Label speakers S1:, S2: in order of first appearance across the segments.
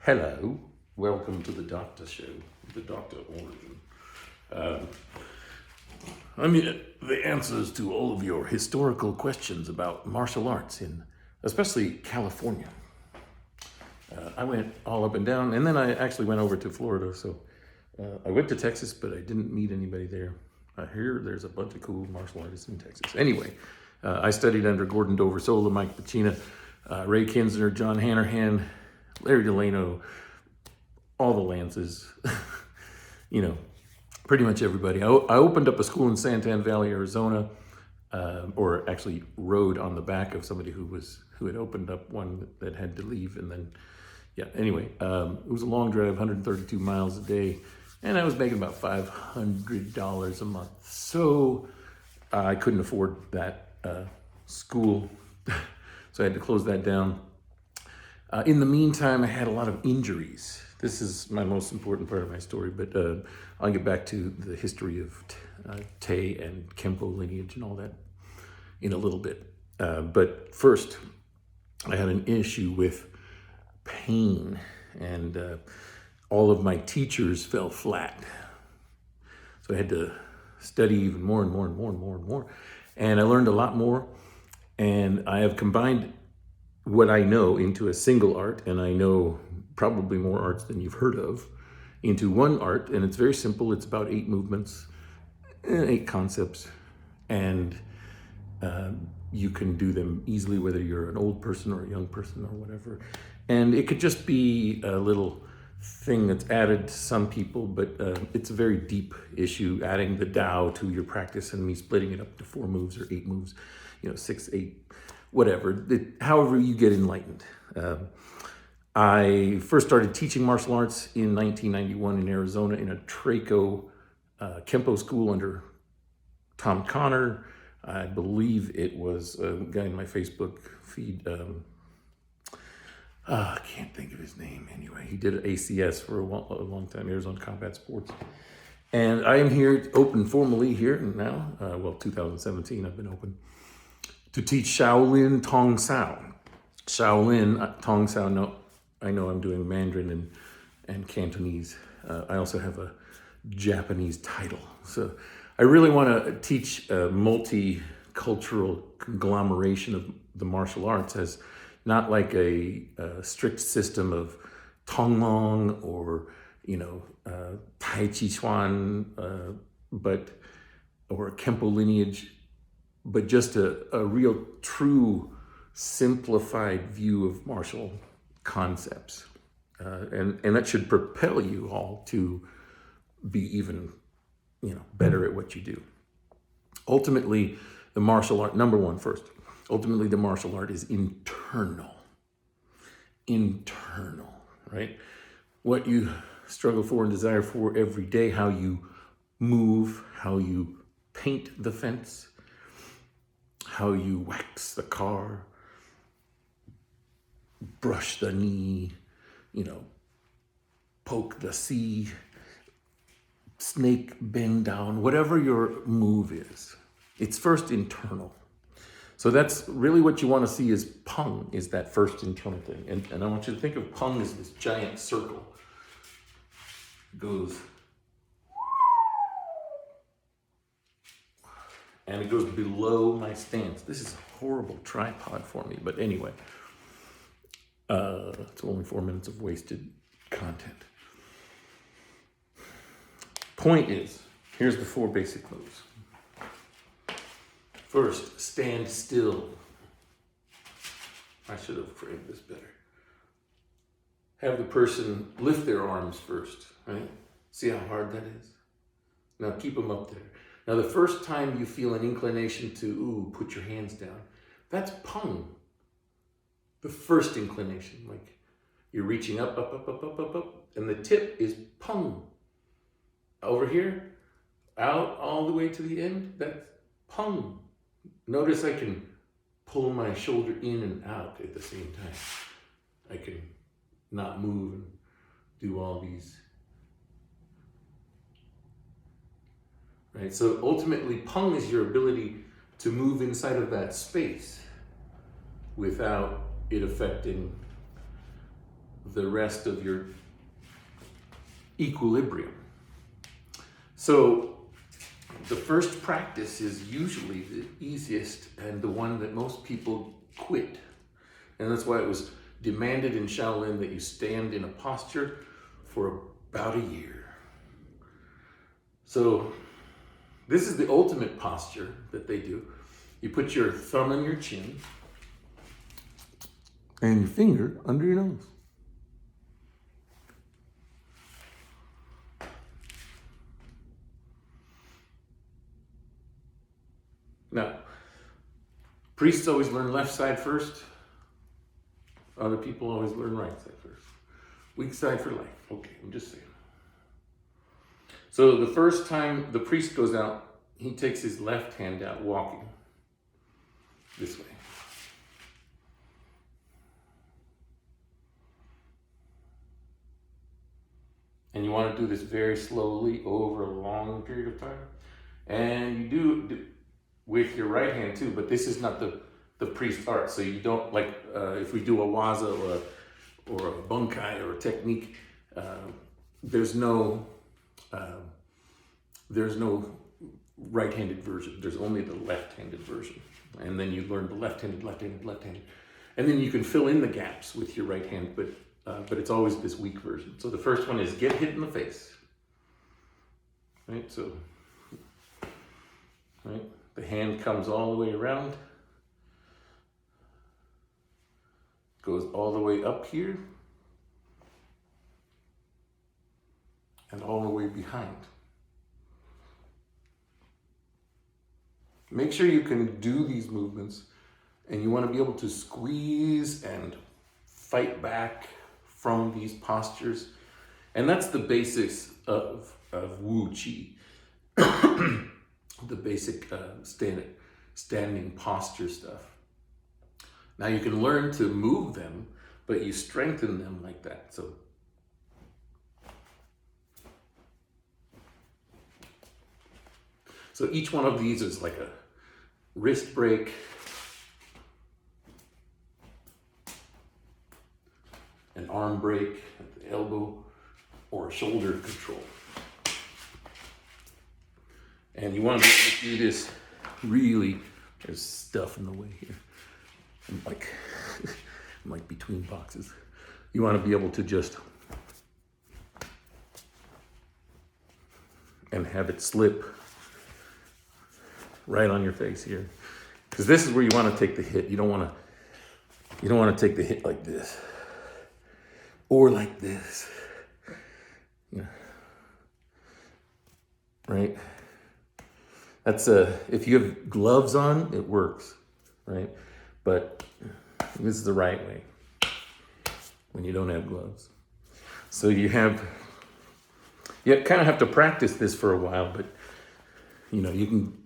S1: Hello, welcome to the Doctor Show, the Doctor Origin. The answers to all of your historical questions about martial arts in especially California. I went all up and down, and then I actually went over to Florida. So I went to Texas, but I didn't meet anybody there. I hear there's a bunch of cool martial artists in Texas. Anyway, I studied under Gordon Doversola, Mike Pacina, Ray Kinsner, John Hanrahan, Larry Delano, all the Lances, pretty much everybody. I opened up a school in Santan Valley, Arizona, or actually rode on the back of somebody who had opened up one that had to leave. And then, anyway, it was a long drive, 132 miles a day, and I was making about $500 a month. So I couldn't afford that school, so I had to close that down. In the meantime, I had a lot of injuries. This is my most important part of my story, but I'll get back to the history of Te and Kenpo lineage and all that in a little bit. But first, I had an issue with pain, and all of my teachers fell flat. So I had to study even more and more and more and more and more. And I learned a lot more, and I have combined what I know into a single art, and I know probably more arts than you've heard of, into one art, and it's very simple. It's about 8 movements, 8 concepts, and you can do them easily, whether you're an old person or a young person or whatever. And it could just be a little thing that's added to some people, but it's a very deep issue, adding the Tao to your practice and me splitting it up to 4 moves or 8 moves, 6, 8, whatever, however you get enlightened. I first started teaching martial arts in 1991 in Arizona in a Traco Kenpo school under Tom Connor. I believe it was a guy in my Facebook feed. I can't think of his name. Anyway, he did ACS for a long time, Arizona Combat Sports. And I am here, open formally here now, 2017 I've been open, to teach Shaolin Tong Sao. Shaolin Tong Sao, no, I know I'm doing Mandarin and Cantonese. I also have a Japanese title. So I really want to teach a multicultural conglomeration of the martial arts as not like a strict system of Tonglong or, Tai Chi Chuan, or a Kenpo lineage, but just a real true simplified view of martial concepts. And that should propel you all to be even, better at what you do. Ultimately, the martial art, ultimately the martial art is internal, right? What you struggle for and desire for every day, how you move, how you paint the fence, how you wax the car, brush the knee, poke the sea, snake bend down, whatever your move is, it's first internal. So that's really what you want to see is Pung, is that first internal thing. And I want you to think of Pung as this giant circle. It goes, and it goes below my stance. This is a horrible tripod for me, but anyway. It's only 4 minutes of wasted content. Point is, here's the 4 basic moves. First, stand still. I should have framed this better. Have the person lift their arms first, right? See how hard that is? Now keep them up there. Now the first time you feel an inclination to, put your hands down, that's Pung. The first inclination, like you're reaching up, and the tip is Pung. Over here, out all the way to the end, that's Pung. Notice I can pull my shoulder in and out at the same time. I can not move and do all these. Right, so ultimately, Pung is your ability to move inside of that space without it affecting the rest of your equilibrium. So the first practice is usually the easiest and the one that most people quit. And that's why it was demanded in Shaolin that you stand in a posture for about a year. So this is the ultimate posture that they do. You put your thumb on your chin and your finger under your nose. Now, priests always learn left side first. Other people always learn right side first. Weak side for life. Okay, I'm just saying. So the first time the priest goes out, he takes his left hand out walking this way. And you want to do this very slowly over a long period of time. And you do with your right hand too, but this is not the priest art. So you don't, like if we do a waza or a bunkai or a technique, there's no right-handed version. There's only the left-handed version. And then you learn the left-handed. And then you can fill in the gaps with your right hand, but it's always this weak version. So the first one is get hit in the face. Right, so, right, the hand comes all the way around, goes all the way up here, and all the way behind. Make sure you can do these movements, and you want to be able to squeeze and fight back from these postures. And that's the basics of Wu Qi, the basic standing posture stuff. Now you can learn to move them, but you strengthen them like that. So each one of these is like a wrist break, an arm break at the elbow, or a shoulder control. And you want to be able to do this really, there's stuff in the way here. I'm like between boxes. You want to be able to just, and have it slip right on your face here. Because this is where you want to take the hit. You don't want to take the hit like this. Or like this. Yeah. Right? That's if you have gloves on, it works, right? But this is the right way when you don't have gloves. So you kind of have to practice this for a while, but you can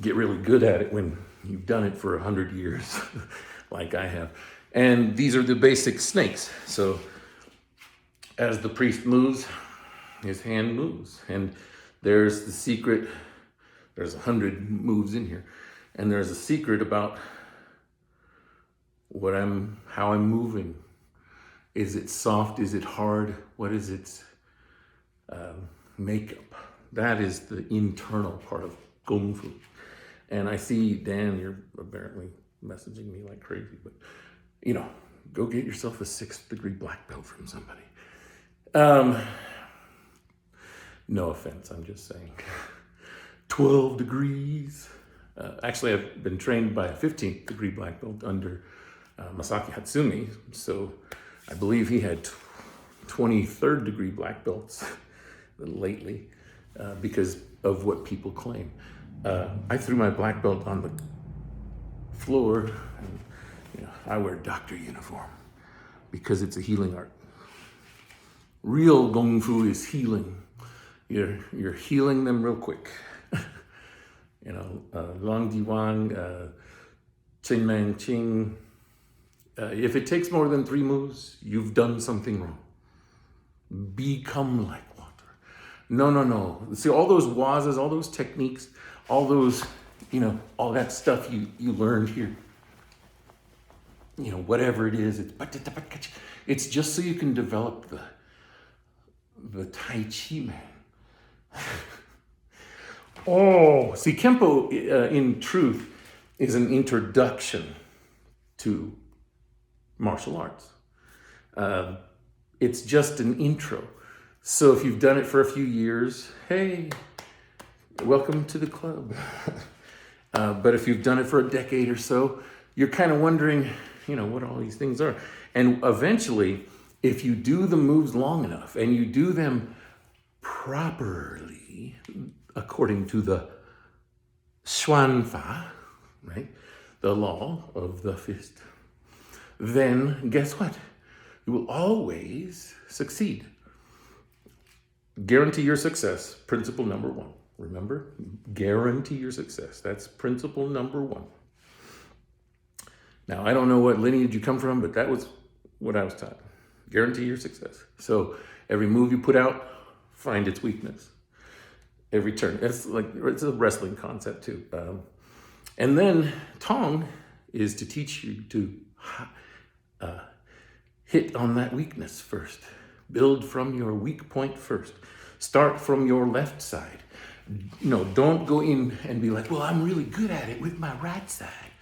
S1: get really good at it when you've done it for 100 years, like I have. And these are the basic snakes. So as the priest moves, his hand moves. And there's the secret. There's 100 moves in here. And there's a secret about how I'm moving. Is it soft? Is it hard? What is its makeup? That is the internal part of Kung Fu. And I see, Dan, you're apparently messaging me like crazy, but go get yourself a 6th degree black belt from somebody. No offense, I'm just saying. 12 degrees. Actually, I've been trained by a 15th degree black belt under Masaki Hatsumi, so I believe he had 23rd degree black belts lately because of what people claim. I threw my black belt on the floor, and I wear doctor uniform because it's a healing art. Real Kung Fu is healing. You're healing them real quick. Long Di Wang, Chen Man Ching. If it takes more than 3 moves, you've done something wrong. Become like water. No. See, all those wazas, all those techniques, all those, all that stuff you learned here. whatever it is, it's just so you can develop the Tai Chi man. Oh, see, Kenpo, in truth, is an introduction to martial arts. It's just an intro. So if you've done it for a few years, hey, welcome to the club. But if you've done it for a decade or so, you're kind of wondering, what all these things are. And eventually, if you do the moves long enough and you do them properly, according to the Xuanfa, right? The law of the fist, then guess what? You will always succeed. Guarantee your success, principle number 1. Remember, guarantee your success. That's principle number 1. Now, I don't know what lineage you come from, but that was what I was taught. Guarantee your success. So every move you put out, find its weakness. Every turn. It's a wrestling concept too. And then Tong is to teach you to hit on that weakness first. Build from your weak point first. Start from your left side. Don't go in and be like, well, I'm really good at it with my right side.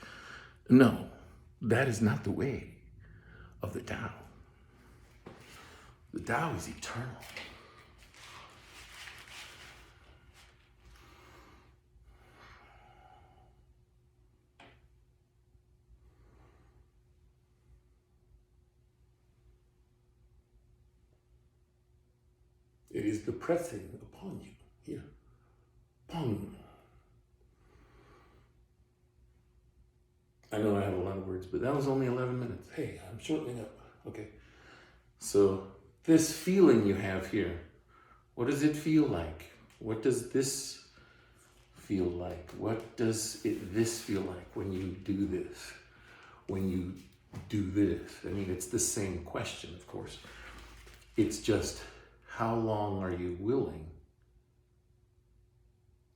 S1: No, that is not the way of the Tao. The Tao is eternal. It is the pressing upon you. Here. Pong. I know I have a lot of words, but that was only 11 minutes. Hey, I'm shortening up. Okay. So this feeling you have here, what does it feel like? What does this feel like? What does this feel like when you do this? When you do this? I mean, it's the same question, of course. It's just, how long are you willing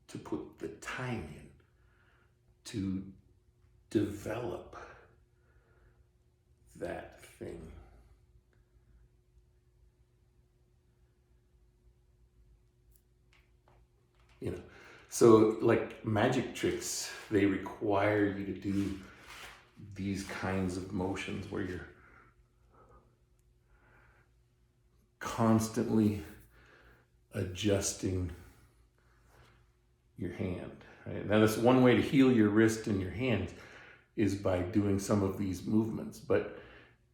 S1: to put the time in to develop that thing? So like magic tricks, they require you to do these kinds of motions where you're constantly adjusting your hand. Right? Now, that's one way to heal your wrist and your hands is by doing some of these movements, but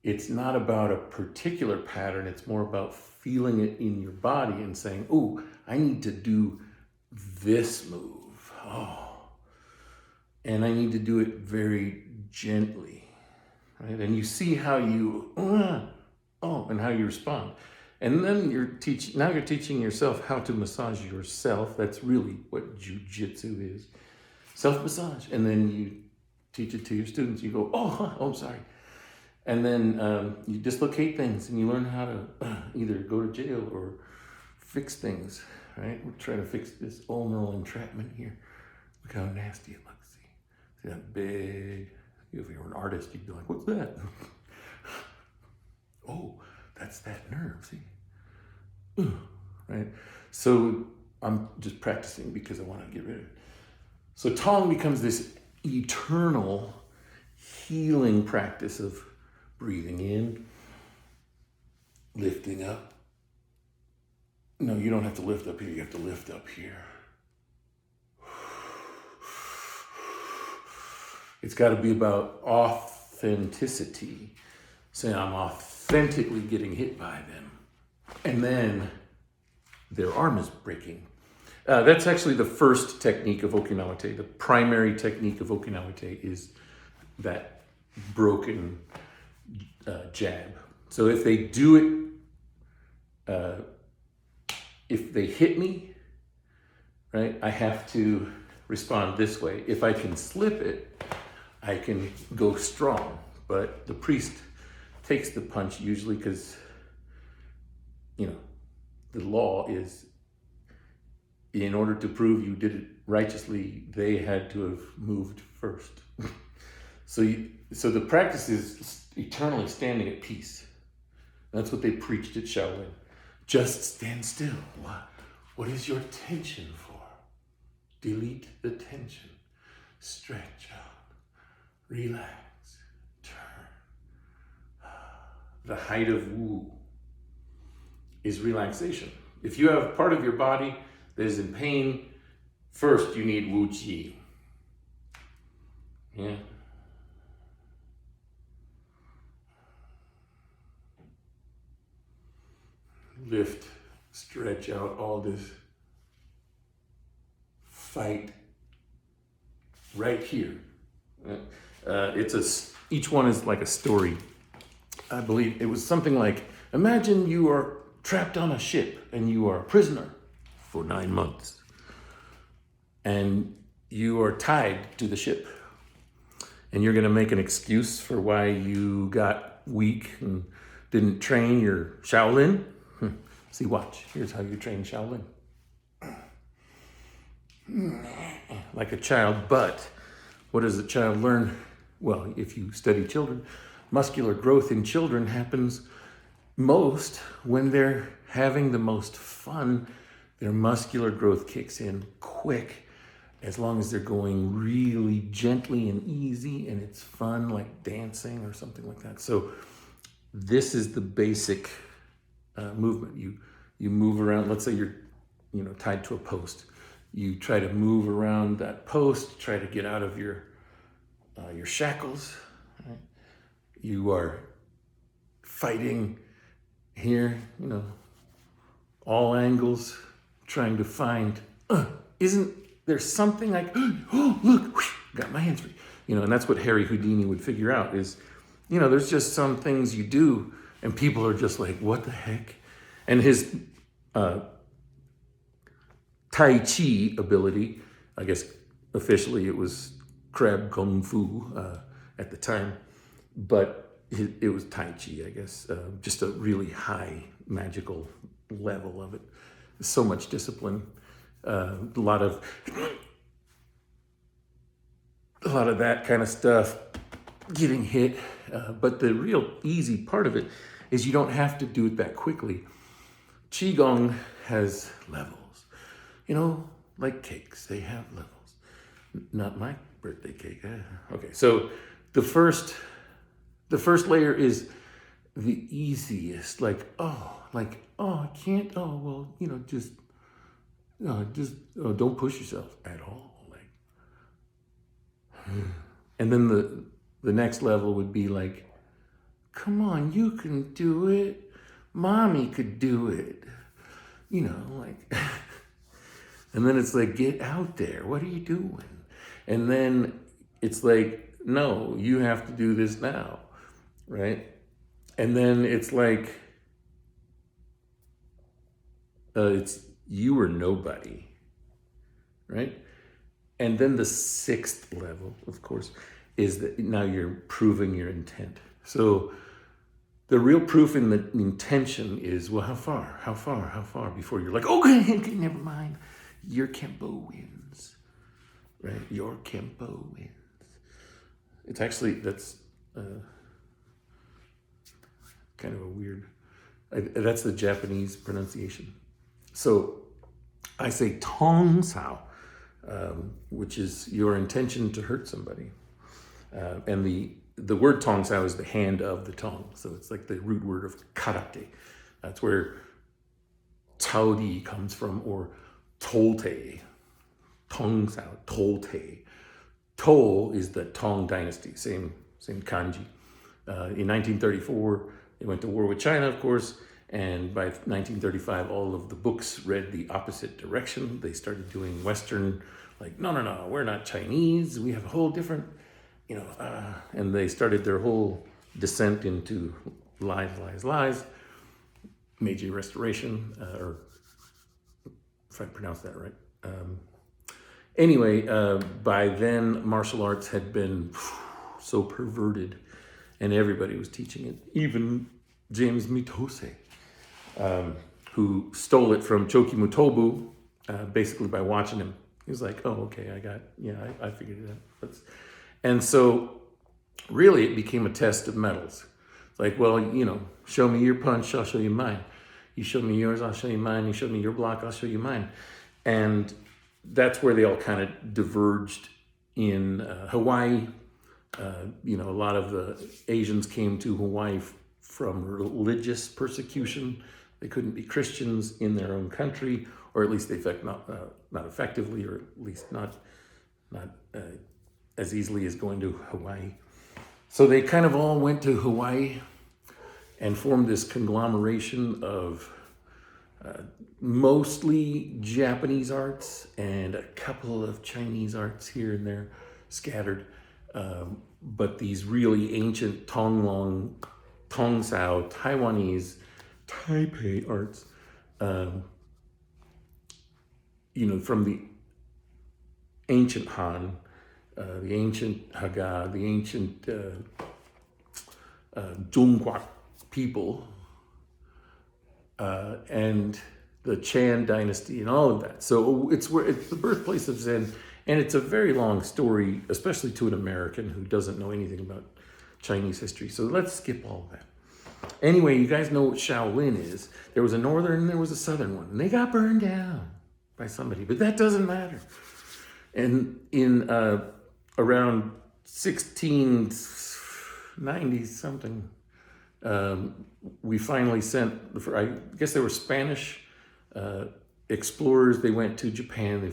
S1: it's not about a particular pattern. It's more about feeling it in your body and saying, oh, I need to do this move. Oh, and I need to do it very gently. Right? And you see how you, and how you respond. And then you're teaching yourself how to massage yourself. That's really what jiu-jitsu is. Self-massage. And then you teach it to your students. You go, I'm sorry. And then you dislocate things and you learn how to either go to jail or fix things, right? We're trying to fix this ulnar entrapment here. Look how nasty it looks. See that big, if you were an artist, you'd be like, what's that? Oh, that's that nerve, see? Right? So I'm just practicing because I want to get rid of it. So Tong becomes this eternal healing practice of breathing in, lifting up. No, you don't have to lift up here, you have to lift up here. It's got to be about authenticity. Saying I'm authentically getting hit by them. And then their arm is breaking. That's actually the first technique of Okinawa Te. The primary technique of Okinawa Te is that broken jab. So if they do it, if they hit me, right, I have to respond this way. If I can slip it, I can go strong. But the priest takes the punch usually because, the law is, in order to prove you did it righteously, they had to have moved first. So the practice is eternally standing at peace. That's what they preached at Shaolin. Just stand still. What is your tension for? Delete the tension. Stretch out. Relax. Turn. The height of Wu is relaxation. If you have part of your body that is in pain, first you need Wu Qi. Yeah. Lift, stretch out all this fight right here. Each one is like a story. I believe it was something like, imagine you are trapped on a ship and you are a prisoner for 9 months. And you are tied to the ship. And you're going to make an excuse for why you got weak and didn't train your Shaolin. See, watch. Here's how you train Shaolin. Like a child, but what does a child learn? Well, if you study children, muscular growth in children happens most when they're having the most fun. Their muscular growth kicks in quick, as long as they're going really gently and easy and it's fun, like dancing or something like that. So this is the basic movement. You move around. Let's say you're tied to a post. You try to move around that post, try to get out of your shackles. Right? You are fighting here, all angles, trying to find, isn't there something like, oh, look, got my hands free. And that's what Harry Houdini would figure out is, there's just some things you do and people are just like, what the heck? And his Tai Chi ability, I guess officially it was Crab Kung Fu at the time, but it was Tai Chi, I guess, just a really high magical level of it. So much discipline, a lot of that kind of stuff, getting hit. But the real easy part of it is you don't have to do it that quickly. Qigong has levels. Like cakes, they have levels. Not my birthday cake. Okay, so the first layer is the easiest. I can't. Oh, well, just don't push yourself at all. And then the next level would be like, come on, you can do it. Mommy could do it. And then it's like, get out there. What are you doing? And then it's like, no, you have to do this now, right? And then it's like, it's you or nobody, right? And then the sixth level, of course, is that now you're proving your intent. So the real proof in the intention is, well, how far before you're like, okay, never mind. Your Kenpo wins, right? Your Kenpo wins. It's actually, that's kind of a weird, that's the Japanese pronunciation. So I say Tong Sao, which is your intention to hurt somebody. And the word Tong Sao is the hand of the Tong. So it's like the root word of karate. That's where Taodi comes from, or Tolte. Tong Sao, Tolte. To is the Tong dynasty, same kanji. In 1934, they went to war with China, of course, and by 1935, all of the books read the opposite direction. They started doing Western, like, no, we're not Chinese. We have a whole different, and they started their whole descent into lies. Meiji Restoration, or if I pronounced that right. Anyway, by then, martial arts had been so perverted, and everybody was teaching it. Even James Mitose, who stole it from Choki Mutobu, basically by watching him. He was like, oh, okay, I figured it out. And so really it became a test of metals. It's like, well, show me your punch, I'll show you mine. You show me yours, I'll show you mine. You show me your block, I'll show you mine. And that's where they all kind of diverged in Hawaii. A lot of the Asians came to Hawaii from religious persecution. They couldn't be Christians in their own country, or at least they not effectively, or at least not as easily as going to Hawaii. So they kind of all went to Hawaii and formed this conglomeration of mostly Japanese arts and a couple of Chinese arts here and there scattered. But these really ancient Tongsao, Taiwanese, Taipei arts, from the ancient Han, the ancient Haga, the ancient Zhongguo people, and the Chan dynasty and all of that. So it's the birthplace of Zen, and it's a very long story, especially to an American who doesn't know anything about Chinese history. So let's skip all of that. Anyway, you guys know what Shaolin is. There was a northern and there was a southern one, and they got burned down by somebody, but that doesn't matter. And in around 1690 something, we finally sent, I guess they were Spanish explorers. They went to Japan. They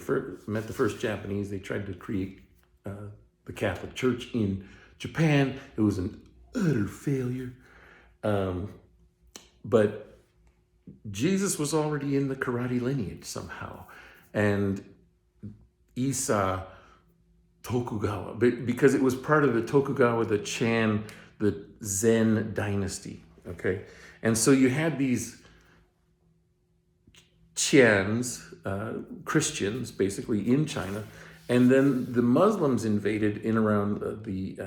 S1: met the first Japanese. They tried to create the Catholic Church in Japan. It was an utter failure. But Jesus was already in the karate lineage somehow. And Issa Tokugawa, because it was part of the Tokugawa, the Chan, the Zen dynasty, okay? And so you had these Chians, Christians, basically, in China, and then the Muslims invaded in around the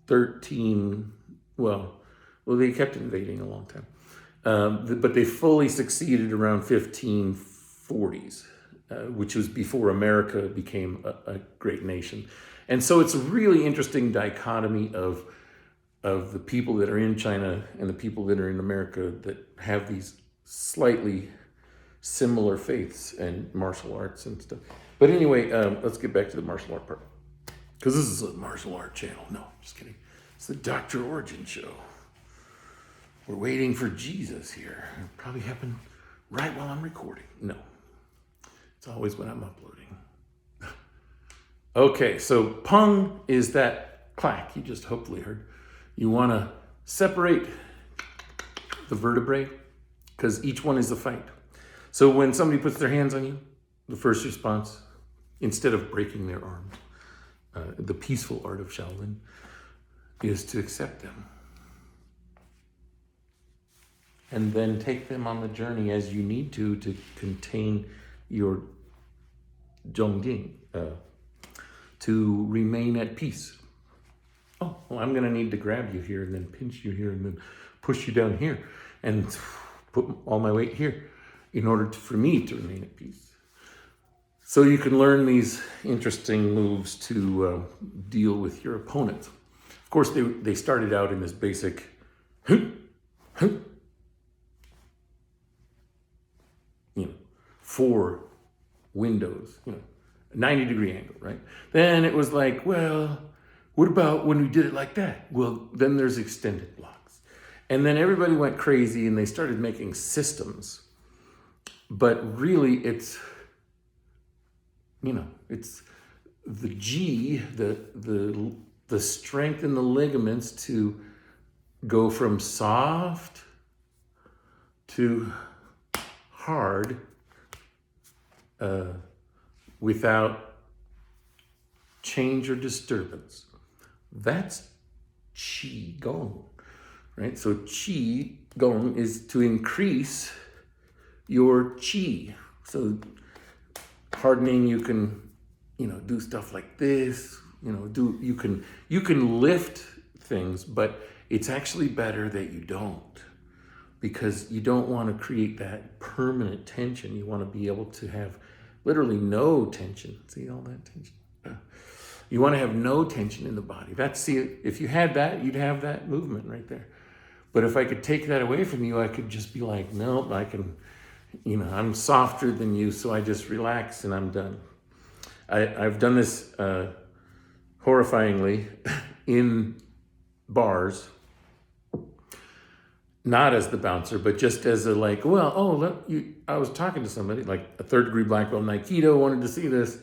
S1: 13, well, they kept invading a long time, but they fully succeeded around 1540s, which was before America became a great nation. And so it's a really interesting dichotomy of the people that are in China and the people that are in America that have these slightly similar faiths and martial arts and stuff. But anyway, let's get back to the martial art part, because this is a martial art channel. No, just kidding. It's the Dr. Origin show. We're waiting for Jesus here. It'll probably happen right while I'm recording. No, it's always when I'm uploading. Okay, so pung is that clack you just hopefully heard. You want to separate the vertebrae because each one is a fight. So when somebody puts their hands on you, the first response, instead of breaking their arms, the peaceful art of Shaolin, is to accept them. And then take them on the journey as you need to contain your Zhongjing, to remain at peace. Oh, well, I'm going to need to grab you here and then pinch you here and then push you down here and put all my weight here in order for me to remain at peace. So you can learn these interesting moves to deal with your opponent. Of course, they started out in this basic 4 windows, 90-degree angle, right? Then it was like, well, what about when we did it like that? Well, then there's extended blocks. And then everybody went crazy and they started making systems. But really it's the G, the strength in the ligaments to go from soft to hard without change or disturbance. That's Qi Gong, right? So Qi Gong is to increase your Qi. So hardening, you can, do stuff like this, you can lift things, but it's actually better that you don't, because you don't want to create that permanent tension. You want to be able to have literally no tension. See all that tension? You want to have no tension in the body. If you had that, you'd have that movement right there. But if I could take that away from you, I could just be like, nope, I'm softer than you, so I just relax and I'm done. I've done this horrifyingly in bars, not as the bouncer, but just as a I was talking to somebody, like a third-degree black belt in Aikido, wanted to see this.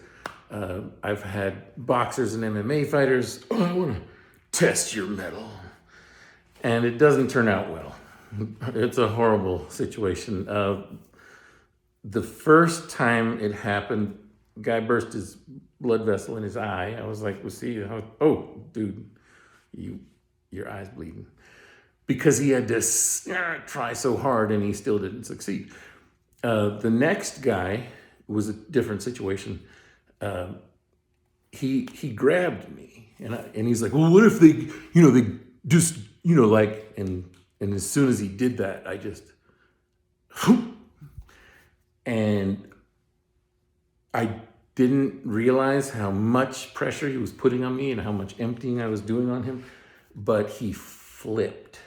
S1: I've had boxers and MMA fighters, I want to test your mettle. And it doesn't turn out well. It's a horrible situation. The first time it happened, guy burst his blood vessel in his eye. I was like, oh, dude, your eye's bleeding. Because he had to try so hard and he still didn't succeed. The next guy was a different situation. He grabbed me and he's like, well, what if they just, and as soon as he did that, I just, and I didn't realize how much pressure he was putting on me and how much emptying I was doing on him, but he flipped.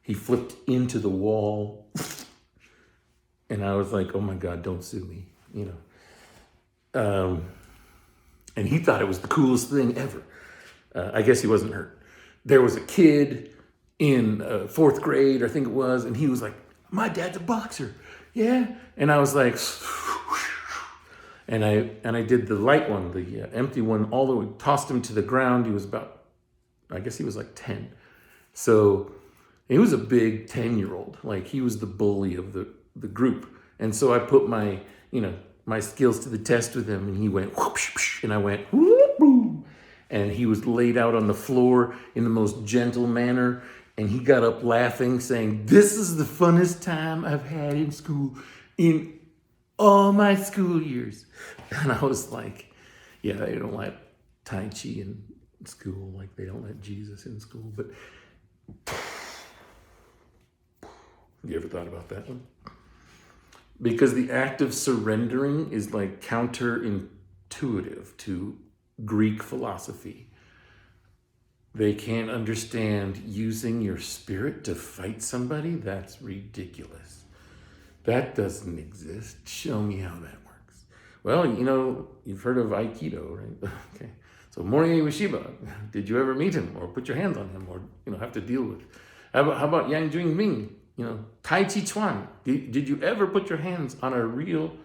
S1: He flipped into the wall. And I was like, oh my God, don't sue me, And he thought it was the coolest thing ever. I guess he wasn't hurt. There was a kid in fourth grade, I think it was, and he was like, my dad's a boxer. Yeah. And I was like, and I did the light one, the empty one, all the way, tossed him to the ground. He was like 10. So he was a big 10-year-old. Like, he was the bully of the group. And so I put my skills to the test with him, and he went whoosh, and I went whoop, boom. And he was laid out on the floor in the most gentle manner, and he got up laughing, saying, this is the funnest time I've had in school in all my school years. And I was like, yeah, they don't let Tai Chi in school like they don't let Jesus in school. But you ever thought about that one? Because the act of surrendering is like counterintuitive to Greek philosophy. They can't understand using your spirit to fight somebody. That's ridiculous. That doesn't exist. Show me how that works. Well, you've heard of Aikido, right? Okay. So Morihei Ueshiba, did you ever meet him or put your hands on him or, have to deal with? How about Yang Jungming? Tai Chi Chuan. Did you ever put your hands on a real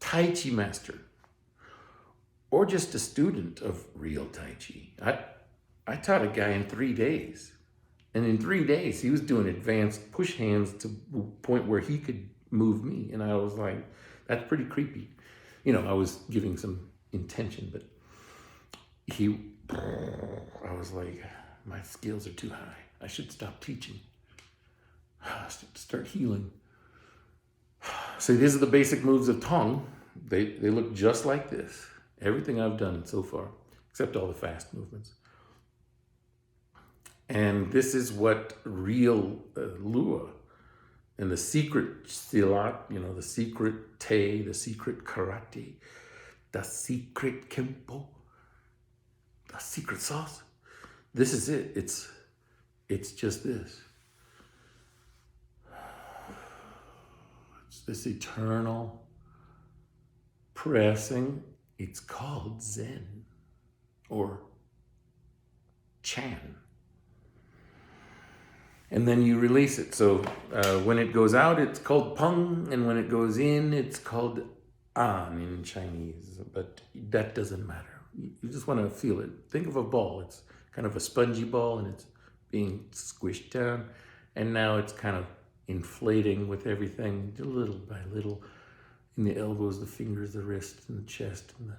S1: Tai Chi master? Or just a student of real Tai Chi? I taught a guy in 3 days. And in 3 days, he was doing advanced push hands to the point where he could move me. And I was like, that's pretty creepy. I was giving some intention, but I was like, my skills are too high. I should stop teaching. Start healing. So these are the basic moves of Tong. They look just like this. Everything I've done so far, except all the fast movements. And this is what real Lua and the secret Silat, the secret Te, the secret Karate, the secret Kenpo, the secret sauce. This is it. It's just this. It's this eternal pressing. It's called Zen or Chan. And then you release it. So when it goes out, it's called Peng. And when it goes in, it's called An in Chinese. But that doesn't matter. You just want to feel it. Think of a ball. It's kind of a spongy ball and it's being squished down. And now it's kind of inflating with everything, little by little, in the elbows, the fingers, the wrists, and the chest, and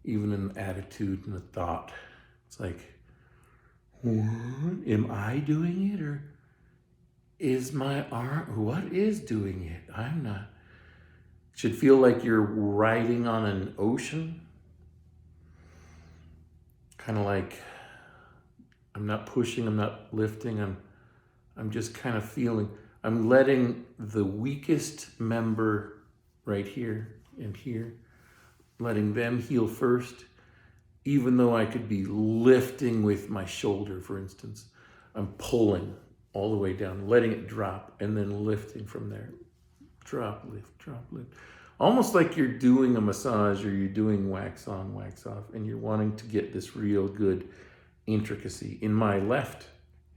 S1: even an attitude and a thought. It's like, what? Am I doing it, or is my arm? What is doing it? I'm not. It should feel like you're riding on an ocean. Kind of like, I'm not pushing, I'm not lifting, I'm just kind of feeling, I'm letting the weakest member right here and here, letting them heal first, even though I could be lifting with my shoulder, for instance, I'm pulling all the way down, letting it drop, and then lifting from there. Drop, lift, drop, lift. Almost like you're doing a massage or you're doing wax on, wax off, and you're wanting to get this real good intricacy. In my left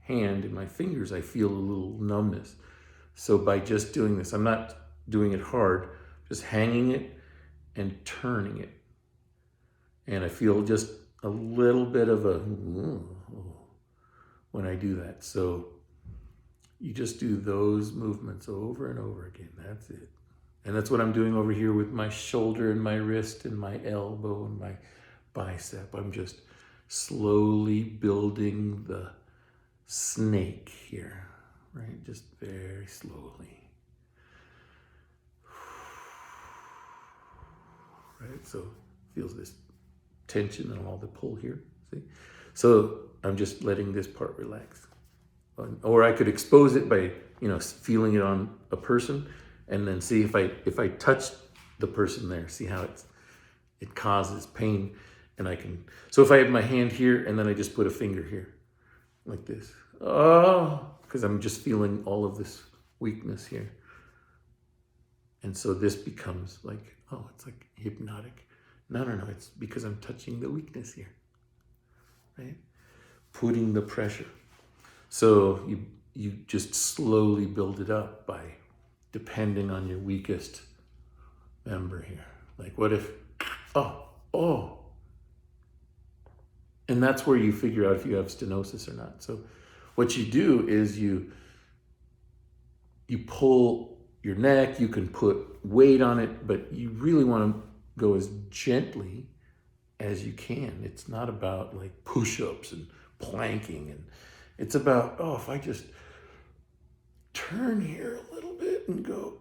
S1: hand, in my fingers, I feel a little numbness. So by just doing this, I'm not doing it hard, just hanging it and turning it. And I feel just a little bit of a when I do that. So you just do those movements over and over again. That's it. And that's what I'm doing over here with my shoulder and my wrist and my elbow and my bicep. I'm just slowly building the snake here, right? Just very slowly. Right, so feels this tension and all the pull here, see? So I'm just letting this part relax. Or I could expose it by, feeling it on a person and then see if I touch the person there, see how it causes pain. And I can, so if I have my hand here and then I just put a finger here, like this, because I'm just feeling all of this weakness here. And so this becomes like, it's like hypnotic. No, it's because I'm touching the weakness here, right? Putting the pressure. So you just slowly build it up by depending on your weakest member here. Like what if, and that's where you figure out if you have stenosis or not. So what you do is you pull your neck, you can put weight on it, but you really want to go as gently as you can. It's not about like push-ups and planking, and it's about, if I just turn here a little bit and go,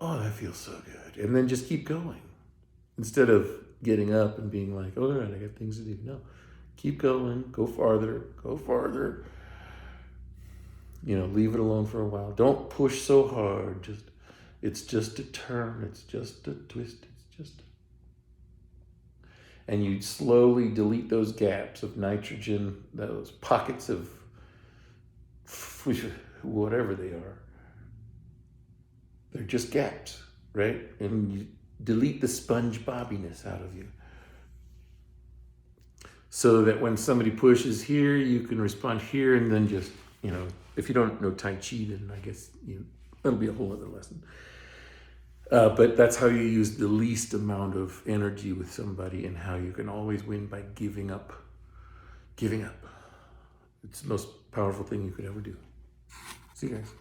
S1: that feels so good. And then just keep going. Instead of getting up and being like, all right, I got things to do. No, keep going, go farther. Leave it alone for a while. Don't push so hard. It's just a turn. It's just a twist. And you slowly delete those gaps of nitrogen, those pockets of whatever they are. They're just gaps, right? And you delete the sponge bobbiness out of you. So that when somebody pushes here, you can respond here, and then just, if you don't know Tai Chi, then I guess that'll be a whole other lesson. But that's how you use the least amount of energy with somebody, and how you can always win by giving up. It's the most powerful thing you could ever do. See you guys.